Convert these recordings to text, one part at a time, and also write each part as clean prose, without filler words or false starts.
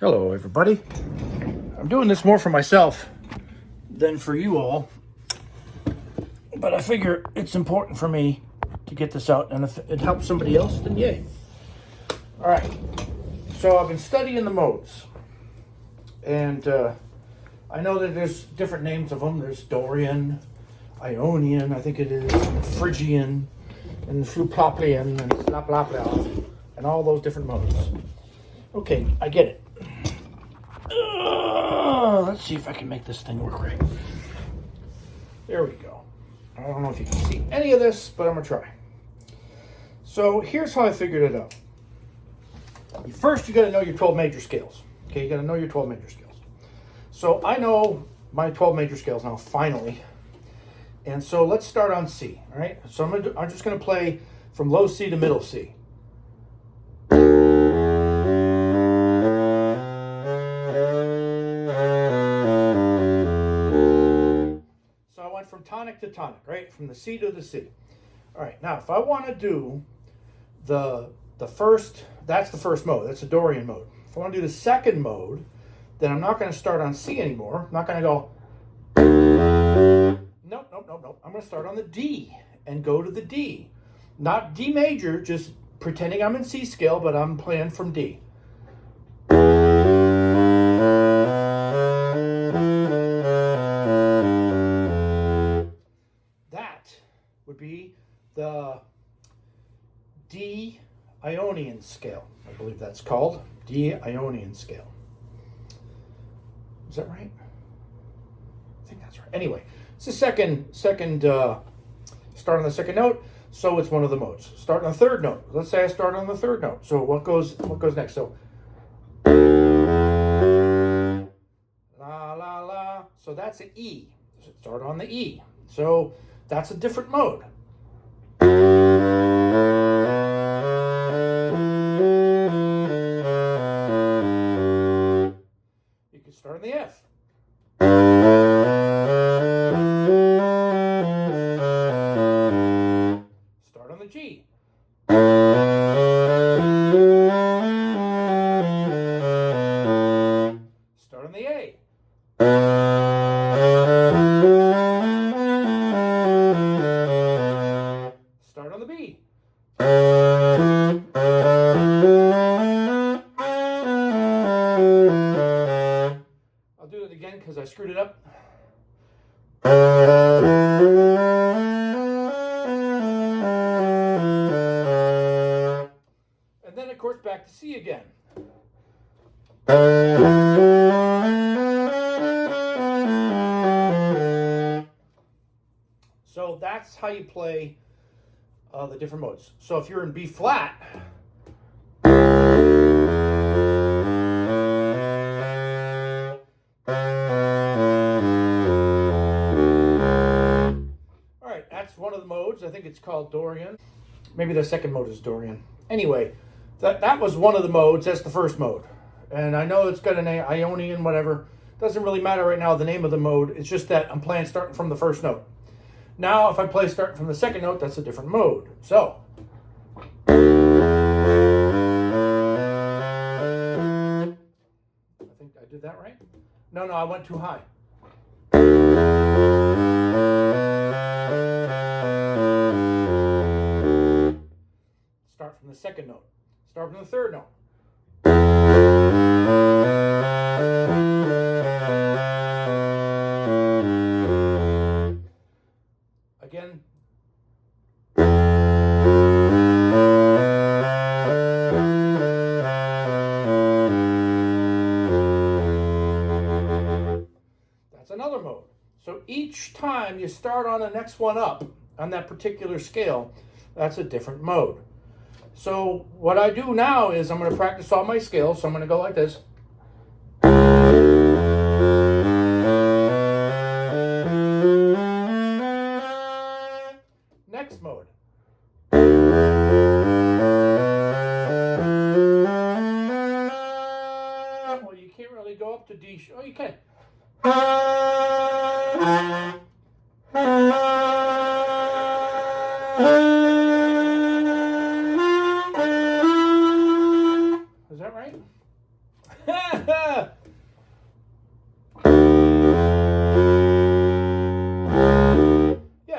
Hello, everybody. I'm doing this more for myself than for you all, but I figure it's important for me to get this out, and if it helps somebody else, then yay. All right, so I've been studying the modes, and I know that there's different names of them. There's Dorian, Ionian, I think it is, Phrygian, and Flupoplian, and Slaplapla, and all those different modes. Okay, I get it. Let's see if I can make this thing work right. There we go. I don't know if you can see any of this, but I'm going to try. So here's how I figured it out. First, you got to know your 12 major scales. Okay, you got to know your 12 major scales. So I know my 12 major scales now, finally. And so let's start on C, all right? So I'm just going to play from low C to middle C. From tonic to tonic, right? From the C to the C. All right, now if I want to do the first, that's the first mode. That's the Dorian mode. If I want to do the second mode, then I'm not going to start on C anymore. I'm not going to go, nope. I'm going to start on the D and go to the D. Not D major, just pretending I'm in C scale, but I'm playing from D. Would be the D Ionian scale. I believe that's called D Ionian scale. Is that right? I think that's right. Anyway, it's the second start on the second note, so it's one of the modes. Start on the third note. Let's say I start on the third note. So what goes next? So la la la. So that's an E. Start on the E. So that's a different mode. You can start on the F. Start on the G. Start on the A. Start on the B. I'll do it again because I screwed it up. And then, of course, back to C again. So that's how you play the different modes. So if you're in B flat, all right, that's one of the modes. I think it's called Dorian. Maybe the second mode is Dorian. Anyway, that was one of the modes. That's the first mode. And I know it's got an Ionian, whatever. Doesn't really matter right now, the name of the mode. It's just that I'm playing starting from the first note. Now, if I play starting from the second note, that's a different mode. So, I think I did that right. No, I went too high. Start from the second note. Start from the third note. Again. That's another mode. So each time you start on the next one up on that particular scale, that's a different mode. So what I do now is I'm going to practice all my scales. So I'm going to go like this. Next mode. Well, you can't really go up to D. Oh, you can. Is that right? Yeah,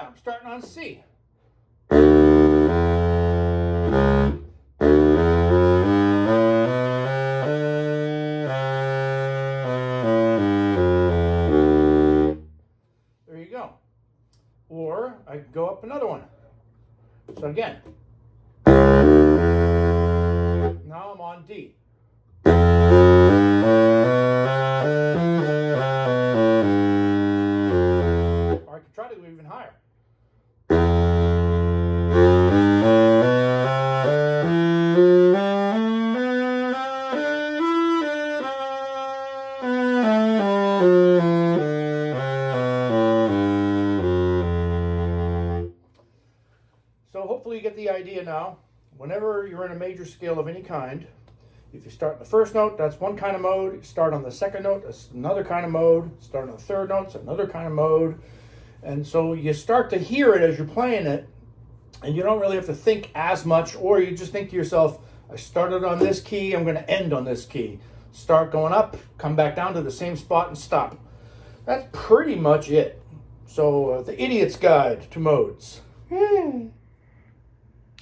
I'm starting on C. There you go. Or I could go up another one. So again, now I'm on D. Or I could try to go even higher. So hopefully you get the idea now. Whenever you're in a major scale of any kind, if you start in the first note, that's one kind of mode. You start on the second note, that's another kind of mode. Start on the third note, it's another kind of mode. And so you start to hear it as you're playing it, and you don't really have to think as much, or you just think to yourself, I started on this key, I'm going to end on this key. Start going up, come back down to the same spot and stop. That's pretty much it. So the idiot's guide to modes.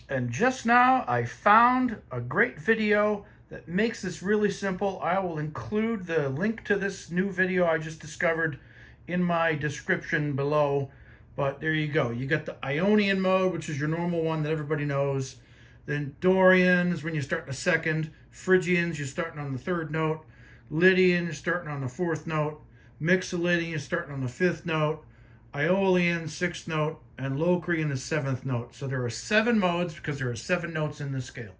And just now I found a great video that makes this really simple. I will include the link to this new video I just discovered in my description below. But there you go. You got the Ionian mode, which is your normal one that everybody knows. Then Dorians, when you start in the second. Phrygians, you're starting on the third note. Lydian, you're starting on the fourth note. Mixolydian, you're starting on the fifth note. Aeolian, sixth note, and Locrian, the seventh note. So there are 7 modes because there are 7 notes in the scale.